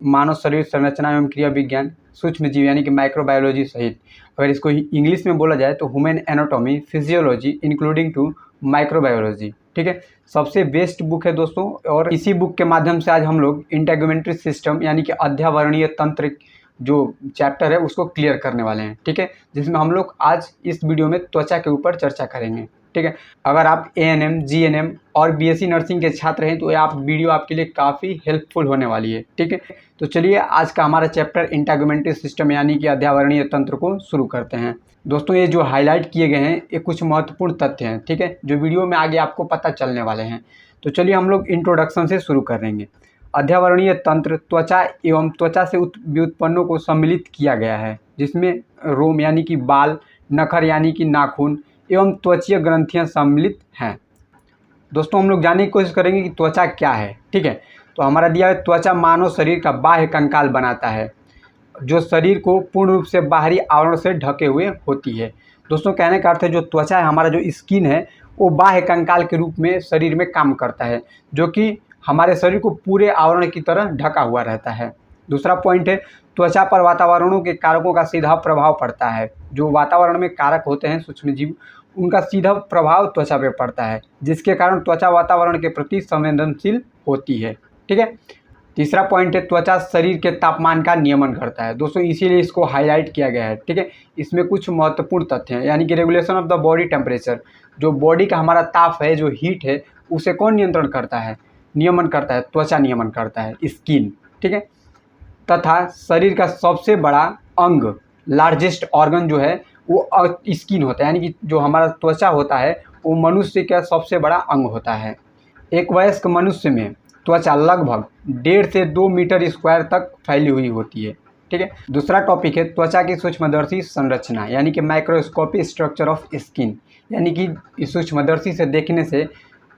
मानव शरीर संरचना एवं क्रिया विज्ञान, सूक्ष्म जीव यानी कि माइक्रोबायोलॉजी सहित अगर इसको इंग्लिश में बोला जाए तो human anatomy, physiology including to microbiology. ठीक है, सबसे बेस्ट बुक है दोस्तों। और इसी बुक के माध्यम से आज हम लोग इंटेगुमेंट्री सिस्टम यानी कि अध्यावरणीय तंत्र जो चैप्टर है उसको क्लियर करने वाले हैं। ठीक है, जिसमें हम लोग आज इस वीडियो में त्वचा के ऊपर चर्चा करेंगे। ठीक है, अगर आप ANM, GNM और BSc नर्सिंग के छात्र हैं तो आप वीडियो आपके लिए काफ़ी हेल्पफुल होने वाली है। ठीक है, तो चलिए आज का हमारा चैप्टर इंटेगुमेंट्री सिस्टम यानी कि अध्यावरणीय तंत्र को शुरू करते हैं। दोस्तों ये जो हाईलाइट किए गए हैं ये कुछ महत्वपूर्ण तथ्य हैं। ठीक है, जो वीडियो में आगे आपको पता चलने वाले हैं। तो चलिए हम लोग इंट्रोडक्शन से शुरू करेंगे। अध्यावरणीय तंत्र त्वचा एवं त्वचा से व्युत्पन्नों को सम्मिलित किया गया है, जिसमें रोम यानी कि बाल, नखर यानी कि नाखून एवं त्वचीय ग्रंथियां सम्मिलित हैं। दोस्तों हम लोग जानने की कोशिश करेंगे कि त्वचा क्या है। ठीक है, तो हमारा दिया है त्वचा मानव शरीर का बाह्य कंकाल बनाता है, जो शरीर को पूर्ण रूप से बाहरी आवरण से ढके हुए होती है। दोस्तों कहने का अर्थ है जो त्वचा है, हमारा जो स्किन है वो बाह्य कंकाल के रूप में शरीर में काम करता है, जो कि हमारे शरीर को पूरे आवरण की तरह ढका हुआ रहता है। दूसरा पॉइंट है त्वचा पर वातावरणों के कारकों का सीधा प्रभाव पड़ता है। जो वातावरण में कारक होते हैं सूक्ष्म जीव, उनका सीधा प्रभाव त्वचा पे पड़ता है, जिसके कारण त्वचा वातावरण के प्रति संवेदनशील होती है। ठीक है, तीसरा पॉइंट है त्वचा शरीर के तापमान का नियमन करता है। दोस्तों इसीलिए इसको हाईलाइट किया गया है। ठीक है, इसमें कुछ महत्वपूर्ण तथ्य हैं, यानी कि regulation of the body temperature, जो बॉडी का हमारा ताप है, जो हीट है, उसे कौन नियंत्रण करता है, नियमन करता है, त्वचा नियमन करता है, स्किन। ठीक है, तथा शरीर का सबसे बड़ा अंग, लार्जेस्ट ऑर्गन जो है वो स्किन होता है, यानी कि जो हमारा त्वचा होता है वो मनुष्य का सबसे बड़ा अंग होता है। एक वयस्क मनुष्य में त्वचा लगभग 1.5 से 2 मीटर स्क्वायर तक फैली हुई होती है। ठीक है, दूसरा टॉपिक है त्वचा की सूक्ष्मदर्शी संरचना यानी कि माइक्रोस्कोपी स्ट्रक्चर ऑफ स्किन, यानी कि सूक्ष्मदर्शी से देखने से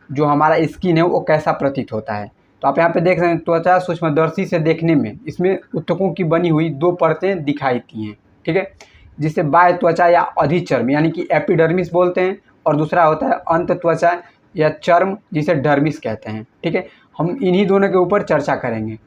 जो हमारा स्किन है वो कैसा प्रतीत होता है। तो आप यहाँ पे देख रहे हैं त्वचा सूक्ष्मदर्शी से देखने में इसमें ऊतकों की बनी हुई 2 परतें दिखाई देती हैं। ठीक है, जिसे बाह्य त्वचा या अधिचर्म यानी कि एपिडर्मिस बोलते हैं, और दूसरा होता है अंत त्वचा या चर्म, जिसे डर्मिस कहते हैं। ठीक है, हम इन्हीं दोनों के ऊपर चर्चा करेंगे।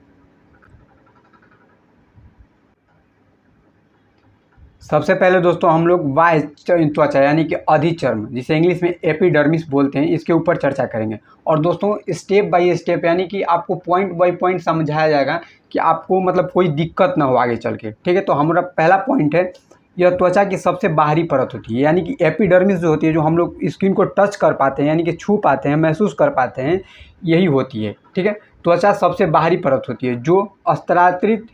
सबसे पहले दोस्तों हम लोग बाह्य त्वचा यानी कि अधिचर्म, जिसे इंग्लिश में एपिडर्मिस बोलते हैं, इसके ऊपर चर्चा करेंगे। और दोस्तों स्टेप बाय स्टेप यानी कि आपको पॉइंट बाय पॉइंट समझाया जाएगा कि आपको मतलब कोई दिक्कत ना हो आगे चल के। ठीक है, तो हमारा पहला पॉइंट है यह त्वचा की सबसे बाहरी परत होती है, यानी कि एपिडर्मिस जो होती है, जो हम लोग स्किन को टच कर पाते हैं यानी कि छू पाते हैं, महसूस कर पाते हैं, यही होती है। ठीक है, त्वचा सबसे बाहरी परत होती है जो स्तरांतरित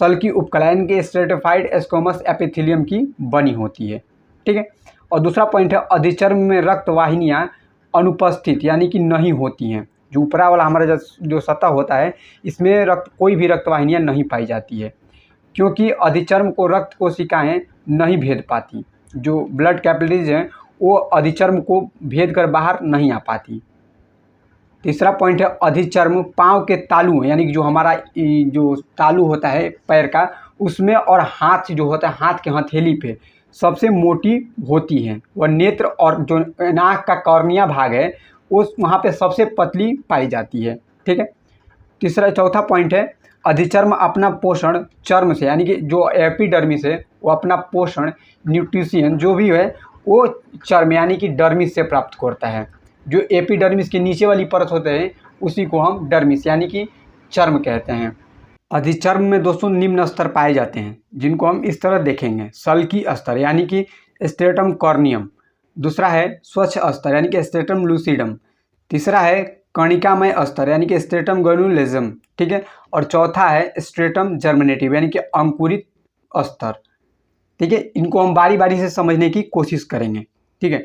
सल की उपकलायन के स्ट्रेटिफाइड स्क्वैमस एपिथेलियम की बनी होती है। ठीक है, और दूसरा पॉइंट है अधिचर्म में रक्त वाहिनियाँ अनुपस्थित यानी कि नहीं होती हैं। जो ऊपरा वाला हमारा जो सतह होता है इसमें कोई भी रक्त वाहिनियाँ नहीं पाई जाती है, क्योंकि अधिचर्म को रक्त कोशिकाएं नहीं भेद पाती। जो ब्लड कैपिलरीज हैं वो अधिचर्म को भेद कर बाहर नहीं आ पाती। तीसरा पॉइंट है अधिचर्म पाँव के तालू यानी कि जो हमारा जो तालू होता है पैर का, उसमें और हाथ जो होता है हाथ के हथेली पे सबसे मोटी होती हैं। वह नेत्र और जो नाक का कॉर्निया भाग है उस वहाँ पे सबसे पतली पाई जाती है। ठीक है, चौथा पॉइंट है अधिचर्म अपना पोषण चर्म से यानी कि जो एपिडर्मिस है वो अपना पोषण न्यूट्रिशन जो भी है वो चर्म यानी कि डर्मिस से प्राप्त करता है। जो एपिडर्मिस के नीचे वाली परत होते हैं उसी को हम डर्मिस यानी कि चर्म कहते हैं। अधिचर्म में दोस्तों निम्न स्तर पाए जाते हैं, जिनको हम इस तरह देखेंगे। सल्की स्तर यानी कि स्ट्रेटम कॉर्नियम, दूसरा है स्वच्छ स्तर यानी कि स्ट्रेटम लूसिडम, तीसरा है कणिकामय स्तर यानी कि स्ट्रेटम ग्रैनुलोसम। ठीक है, और चौथा है स्ट्रेटम जर्मिनेटिव यानी कि अंकुरित स्तर। ठीक है, इनको हम बारी बारी से समझने की कोशिश करेंगे। ठीक है,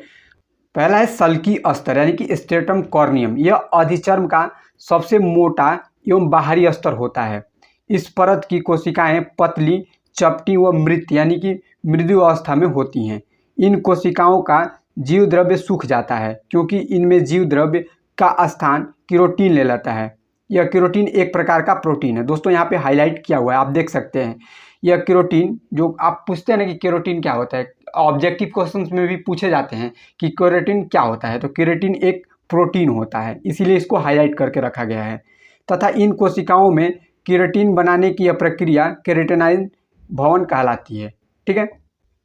पहला है सल्की स्तर यानी कि स्ट्रेटम कॉर्नियम। यह अधिचर्म का सबसे मोटा एवं बाहरी स्तर होता है। इस परत की कोशिकाएं पतली, चपटी व मृत यानी कि मृदु अवस्था में होती हैं। इन कोशिकाओं का जीव द्रव्य सूख जाता है, क्योंकि इनमें जीव द्रव्य का स्थान केरोटीन ले लेता है। यह केरोटीन एक प्रकार का प्रोटीन है। दोस्तों यहाँ पे हाईलाइट किया हुआ है, आप देख सकते हैं। यह केरोटीन, जो आप पूछते हैं ना कि केरोटीन क्या होता है, ऑब्जेक्टिव क्वेश्चंस में भी पूछे जाते हैं कि केराटिन क्या होता है, तो केराटिन एक प्रोटीन होता है, इसीलिए इसको हाईलाइट करके रखा गया है। तथा इन कोशिकाओं में केराटिन बनाने की यह प्रक्रिया केराटिनाइज भवन कहलाती है। ठीक है,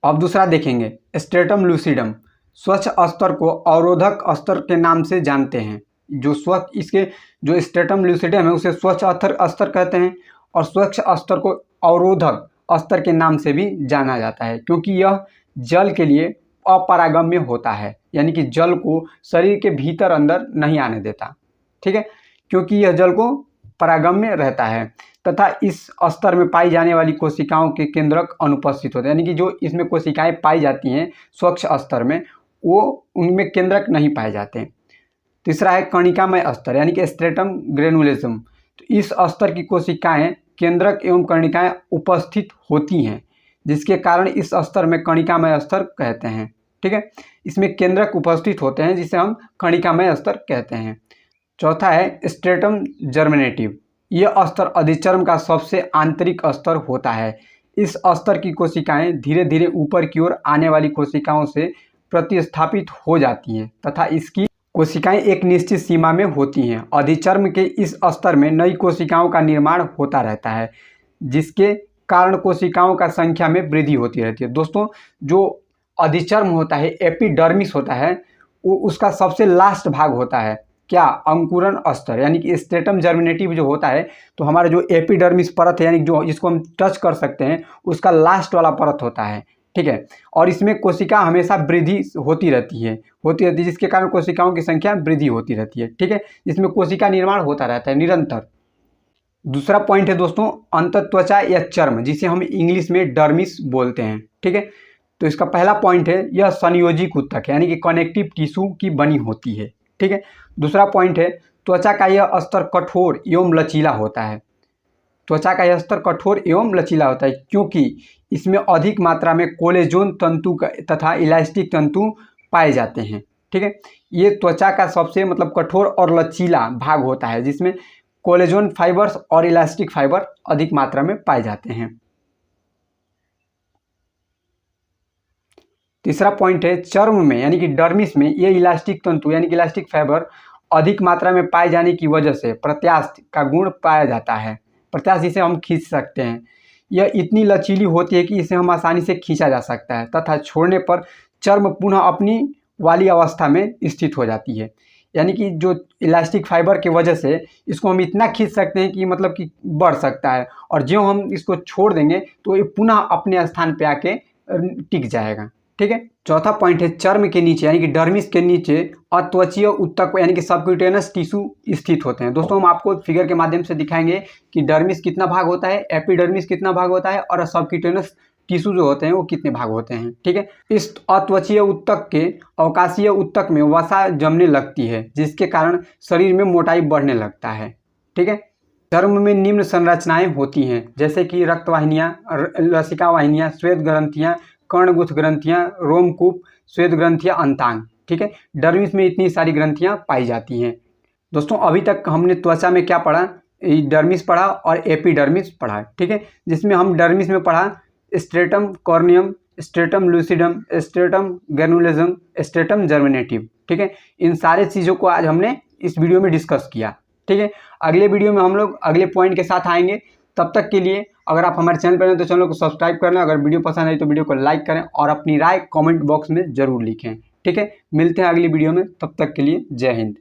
अब दूसरा देखेंगे स्ट्रेटम लूसिडम। स्वच्छ स्तर को अवरोधक स्तर के नाम से जानते हैं। जो स्वच्छ इसके जो स्ट्रेटम लूसिडम है उसे स्वच्छ स्तर कहते हैं और स्वच्छ स्तर को अवरोधक स्तर के नाम से भी जाना जाता है, क्योंकि यह जल के लिए अपरागम्य होता है, यानी कि जल को शरीर के भीतर अंदर नहीं आने देता। ठीक है, क्योंकि यह जल को परागम्य रहता है तथा इस स्तर में पाई जाने वाली कोशिकाओं के केंद्रक अनुपस्थित होते हैं, यानी कि जो इसमें कोशिकाएं पाई जाती हैं स्वच्छ स्तर में वो उनमें केंद्रक नहीं पाए जाते हैं। तीसरा है कणिकामय स्तर, यानी कि स्ट्रेटम ग्रेनुलेसम। तो इस स्तर की कोशिकाएं केंद्रक एवं कणिकाएं उपस्थित होती हैं, जिसके कारण इस स्तर में कणिकामय स्तर कहते हैं। ठीक है, इसमें केंद्रक उपस्थित होते हैं जिसे हम कणिकामय स्तर कहते हैं। चौथा है स्ट्रेटम जर्मिनेटिव। यह स्तर अधिचर्म का सबसे आंतरिक स्तर होता है। इस स्तर की कोशिकाएं धीरे धीरे ऊपर की ओर आने वाली कोशिकाओं से प्रतिस्थापित हो जाती हैं तथा इसकी कोशिकाएं एक निश्चित सीमा में होती हैं। अधिचर्म के इस स्तर में नई कोशिकाओं का निर्माण होता रहता है, जिसके कारण कोशिकाओं का संख्या में वृद्धि होती रहती है। दोस्तों, जो अधिचर्म होता है, एपिडर्मिस होता है, वो उसका सबसे लास्ट भाग होता है क्या, अंकुरण स्तर, यानी कि स्ट्रेटम जर्मिनेटिव जो होता है तो हमारा जो एपिडर्मिस परत है, यानी जो जिसको हम टच कर सकते हैं, उसका लास्ट वाला परत होता है। ठीक है, और इसमें कोशिका हमेशा वृद्धि होती रहती है, जिसके कारण कोशिकाओं की संख्या वृद्धि होती रहती है। ठीक है, इसमें कोशिका निर्माण होता रहता है निरंतर। दूसरा पॉइंट है दोस्तों अंतत्वचा या चर्म, जिसे हम इंग्लिश में डर्मिस बोलते हैं। ठीक है, तो इसका पहला पॉइंट है यह संयोजिक ऊतक है, यानी कि कनेक्टिव टिश्यू की बनी होती है। ठीक है, दूसरा पॉइंट है त्वचा का यह स्तर कठोर एवं लचीला होता है। त्वचा का यह स्तर कठोर एवं लचीला होता है क्योंकि इसमें अधिक मात्रा में कोलेजन तंतु तथा इलास्टिक तंतु पाए जाते हैं। ठीक है, ये त्वचा का सबसे कठोर और लचीला भाग होता है, जिसमें कोलेजन फाइबर्स और इलास्टिक फाइबर अधिक मात्रा में पाए जाते हैं। तीसरा पॉइंट है चर्म में, यानी कि डर्मिस में ये इलास्टिक तंतु यानी कि इलास्टिक फाइबर अधिक मात्रा में पाए जाने की वजह से प्रत्यास्थ का गुण पाया जाता है। प्रत्यास्थ इसे हम खींच सकते हैं। यह इतनी लचीली होती है कि इसे हम आसानी से खींचा जा सकता है तथा छोड़ने पर चर्म पुनः अपनी वाली अवस्था में स्थित हो जाती है। यानी कि जो इलास्टिक फाइबर की वजह से इसको हम इतना खींच सकते हैं कि बढ़ सकता है, और जो हम इसको छोड़ देंगे तो ये पुनः अपने स्थान पे आके टिक जाएगा। ठीक है, चौथा पॉइंट है चर्म के नीचे यानी कि डर्मिस के नीचे अत्वचीय ऊतक यानी कि सबक्यूटेनस टिश्यू स्थित होते हैं। दोस्तों, हम आपको फिगर के माध्यम से दिखाएंगे कि डर्मिस कितना भाग होता है, एपिडर्मिस कितना भाग होता है और सबक्यूटेनस टिश्यू जो होते हैं वो कितने भाग होते हैं। ठीक है, इस अत्वचीय ऊतक के अवकाशीय ऊतक में वसा जमने लगती है, जिसके कारण शरीर में मोटाई बढ़ने लगता है। ठीक है, चर्म में निम्न संरचनाएं होती हैं, जैसे कि रक्तवाहिनियां, लसिका वाहिनियां, श्वेत ग्रंथियां, कर्णगुथ ग्रंथियां, रोमकूप, श्वेत ग्रंथियां, अंतांग। ठीक है, डर्मिस में इतनी सारी ग्रंथियां पाई जाती हैं। दोस्तों, अभी तक हमने त्वचा में क्या पढ़ा, डर्मिस पढ़ा और एपिडर्मिस पढ़ा। ठीक है, जिसमें हम डर्मिस में पढ़ा stratum corneum, stratum lucidum, stratum granulosum, stratum germinativum. ठीक है, इन सारे चीज़ों को आज हमने इस वीडियो में डिस्कस किया। ठीक है, अगले वीडियो में हम लोग अगले पॉइंट के साथ आएंगे। तब तक के लिए अगर आप हमारे चैनल पर हैं तो चैनल को सब्सक्राइब कर लें। अगर वीडियो पसंद आई तो वीडियो को लाइक करें और अपनी राय कमेंट बॉक्स में ज़रूर लिखें। ठीक है, मिलते हैं अगली वीडियो में, तब तक के लिए जय हिंद।